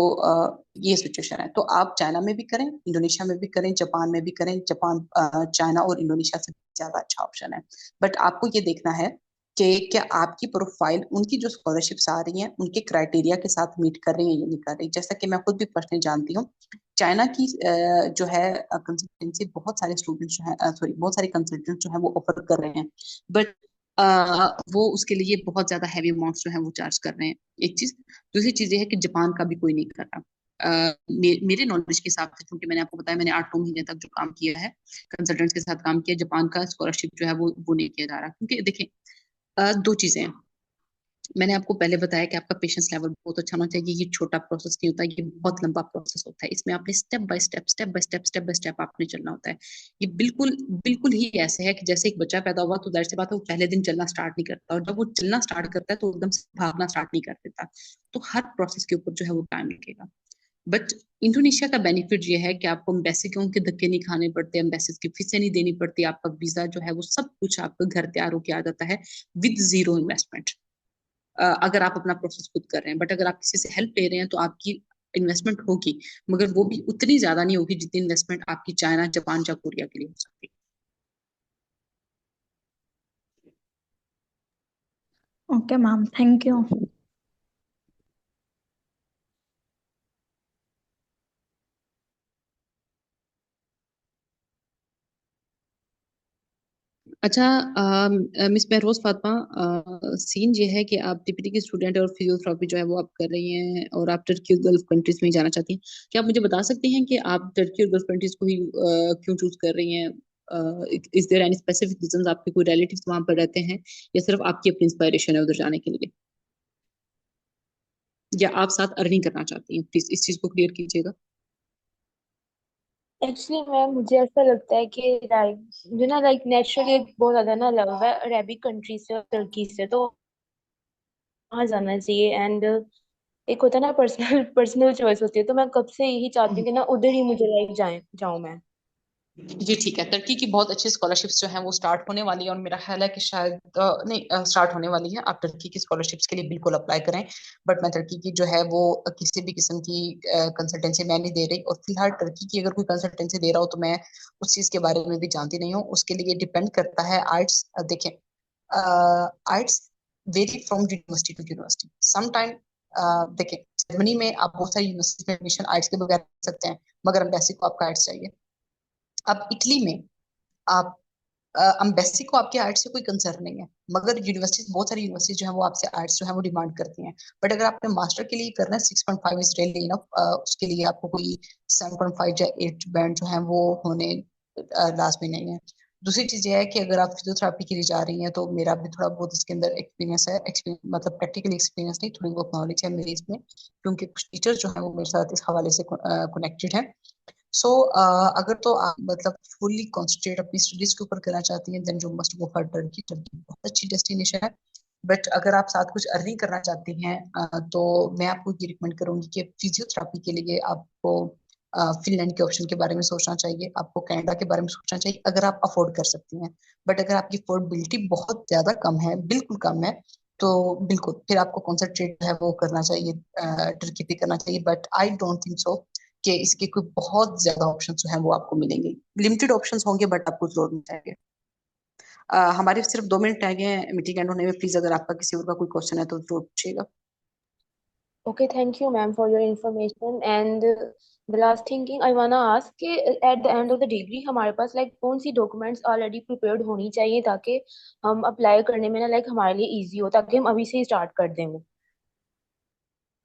ये सिचुएशन है। तो आप चाइना में भी करें, इंडोनेशिया में भी करें, जापान में भी करें। जापान चाइना और इंडोनेशिया से ज्यादा अच्छा ऑप्शन है। बट आपको ये देखना है कि क्या आपकी प्रोफाइल उनकी जो स्कॉलरशिप्स आ रही हैं उनके क्राइटेरिया के साथ मीट कर रही है या नहीं कर रही। जैसा कि मैं खुद भी पर्सनली जानती हूँ, चाइना की जो है कंसल्टेंसी, बहुत सारे स्टूडेंट्स जो है, सॉरी, बहुत सारे कंसल्टेंट जो है वो ऑफर कर रहे हैं, बट वो उसके लिए बहुत ज्यादा हैवी अमाउंट्स जो है वो चार्ज कर रहे हैं। एक चीज। दूसरी चीज ये है कि जापान का भी कोई नहीं कर रहा। मेरे नॉलेज के हिसाब से, क्योंकि मैंने आपको बताया मैंने 8-9 महीने तक जो काम किया है, कंसल्टेंट्स के साथ काम किया, जापान का स्कॉलरशिप जो है वो नहीं किया जा रहा। क्योंकि देखिए, दो चीजें हैं। मैंने आपको पहले बताया कि आपका पेशेंस लेवल बहुत अच्छा होना चाहिए। ये छोटा प्रोसेस नहीं होता, ये बहुत लंबा प्रोसेस होता है। इसमें आपने स्टेप बाय स्टेप आपने चलना होता है। ये बिल्कुल बिल्कुल ही ऐसे है कि जैसे एक बच्चा पैदा हुआ तो जाहिर सी बात है वो पहले दिन चलना स्टार्ट नहीं करता, और जब वो चलना स्टार्ट करता है तो एकदम से भागना स्टार्ट नहीं कर देता। तो हर प्रोसेस के ऊपर जो है वो टाइम लगेगा। बट इंडोनेशिया का बेनिफिट ये है कि आपको एम्बेसी के उनके धक्के नहीं खाने पड़ते, एम्बेसी की फीसें नहीं देनी पड़ती, आपका वीजा जो है वो सब कुछ आपका घर तैयार होके आ जाता है, विद जीरो इन्वेस्टमेंट। अगर आप अपना प्रोसेस खुद कर रहे हैं। बट अगर आप किसी से हेल्प ले रहे हैं तो आपकी इन्वेस्टमेंट होगी, मगर वो भी उतनी ज्यादा नहीं होगी जितनी इन्वेस्टमेंट आपकी चाइना, जापान या कोरिया के लिए हो सकती ओके मैम, थैंक यू। है। अच्छा, मिस महरोज फातिमा, सीन ये है कि आप डीपीटी की स्टूडेंट और फिजियोथेरेपी जो है वो आप कर रही हैं, और आप टर्की और गल्फ कंट्रीज में ही जाना चाहती हैं। क्या आप मुझे बता सकती हैं कि आप टर्की और गल्फ कंट्रीज को ही क्यों चूज कर रही हैं? Is there any specific reasons? आपके कोई रिलेटिव्स वहां पर रहते हैं, या सिर्फ आपकी अपनी इंस्पायरेशन है उधर जाने के लिए, या आप साथ अर्निंग करना चाहती हैं? प्लीज इस चीज को क्लियर कीजिएगा। एक्चुअली मैम मुझे ऐसा लगता है कि लाइक जो ना लाइक नेचुरली एक बहुत ज्यादा ना लव है अरेबिक कंट्री से और तुर्की से, तो वहाँ जाना चाहिए। एंड एक होता है ना पर्सनल पर्सनल चॉइस होती है, तो मैं कब से यही चाहती हूँ कि ना उधर ही मुझे लाइक जाऊँ मैं। जी ठीक है, टर्की की बहुत अच्छी स्कॉलरशिप्स जो हैं वो स्टार्ट होने वाली है, और मेरा ख्याल है कि शायद नहीं, स्टार्ट होने वाली है। आप टर्की की स्कॉलरशिप्स के लिए बिल्कुल अप्लाई करें। बट मैं टर्की की जो है वो किसी भी किस्म की कंसल्टेंसी मैं नहीं दे रही, और फिलहाल टर्की की अगर कोई कंसल्टेंसी दे रहा हो तो मैं उस चीज़ के बारे में भी जानती नहीं हूँ। उसके लिए डिपेंड करता है आर्ट्स। देखें, arts vary from university to university sometime. देखें, जर्मनी में आप बहुत सारी यूनिवर्सिटी में एडमिशन आर्ट्स के बगैर कर सकते हैं, मगर एम्बेसी को आपका आर्ट्स चाहिए। अब इटली में आप एम्बेसी को आपके आर्ट्स से कोई कंसर्न नहीं है, मगर यूनिवर्सिटीज, बहुत सारी यूनिवर्सिटीज जो है वो आपसे आर्ट्स जो है वो डिमांड करती हैं। बट अगर आपने मास्टर के लिए करना है, 6.5 इज रियली इनफ। उसके लिए आपको कोई 7.5 या 8 बैंड जो है वो होने लाजमी नहीं है। दूसरी चीज ये है कि अगर आप फिजियोथेरेपी के लिए जा रही हैं तो मेरा भी थोड़ा बहुत इसके अंदर एक्सपीरियंस है, मतलब प्रैक्टिकल एक्सपीरियंस नहीं, थोड़ी बहुत नॉलेज है मेरी इसमें, क्योंकि कुछ टीचर जो है वो मेरे साथ इस हवाले से कनेक्टेड है। सो अगर तो आप मतलब फुल्ली कॉन्सेंट्रेट अपनी स्टडीज के ऊपर करना चाहती हैं, देन जो must go for Turkey. Turkey बहुत अच्छी डेस्टिनेशन है। बट अगर आप साथ कुछ अर्निंग करना चाहती हैं तो मैं आपको ये रिकमेंड करूंगी कि फिजियोथेरेपी के लिए आपको फिनलैंड के ऑप्शन के बारे में सोचना चाहिए, आपको कनाडा के बारे में सोचना चाहिए, अगर आप अफोर्ड कर सकती हैं। बट अगर आपकी अफोर्डेबिलिटी बहुत ज्यादा कम है, बिल्कुल कम है, तो बिल्कुल फिर आपको कॉन्सेंट्रेट है वो करना चाहिए, टर्की पे करना चाहिए। But I don't think so कि इसके कोई बहुत ज्यादा ऑप्शन जो है वो आपको मिलेंगे। लिमिटेड ऑप्शंस होंगे बट आपको जरूर मिल जाएंगे। हमारे सिर्फ 2 मिनट रह गए हैं मीटिंग एंड होने में। प्लीज अगर आपका किसी और का कोई क्वेश्चन है तो जरूर पूछिएगा। Okay, thank you, ma'am, for your information. And the last thinking I wanna ask कि at the end of the degree हमारे पास like कौन सी documents already prepared होनी चाहिए ताकि हम apply करने में ना like हमारे लिए easy हो, ताकि हम अभी से ही start कर दें वो।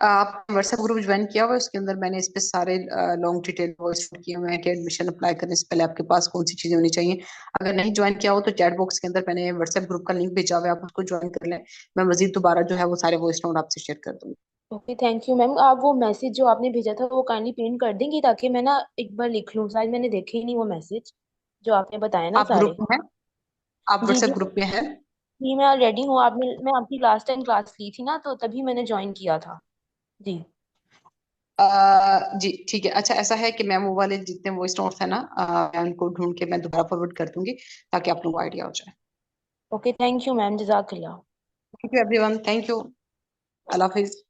आप व्हाट्सएप ग्रुप ज्वाइन किया हुआ है, उसके अंदर मैंने इस पे सारे लॉन्ग डिटेल वॉइस किए हुए हैं कि एडमिशन अप्लाई करने से पहले आपके पास कौन सी चीजें होनी चाहिए। अगर नहीं ज्वाइन किया हो तो चैट बॉक्स के अंदर मैंने व्हाट्सएप ग्रुप का लिंक भेजा हुआ है, आप उसको ज्वाइन कर लें। मैं मजीद दोबारा जो है वो सारे वॉइस नोट आपसे शेयर कर दूंगी। Okay, thank you ma'am. आप वो मैसेज जो आपने भेजा था वो काइंडली प्रिंट कर देंगी ताकि मैं ना एक बार लिख लूँ, शायद मैंने देखे ही नहीं वो मैसेज जो आपने बताया ना आप ग्रुप सारे। में हैं? आप जी व्हाट्सएप जी। ग्रुप में हैं? जी मैं रेडी हूँ। मैं आपकी लास्ट टाइम क्लास ली थी ना तो तभी मैंने ज्वाइन किया था। जी। जी ठीक है। अच्छा ऐसा है कि मैं वो वाले जितने वॉइस नोट्स है ना, मैं उनको ढूंढ के मैं दोबारा फॉरवर्ड कर दूंगी ताकि आप लोगों को आइडिया हो जाए। ओके, थैंक यू मैम, जजाकल्ला। Thank you everyone, thank you. अल्लाह हाफिज।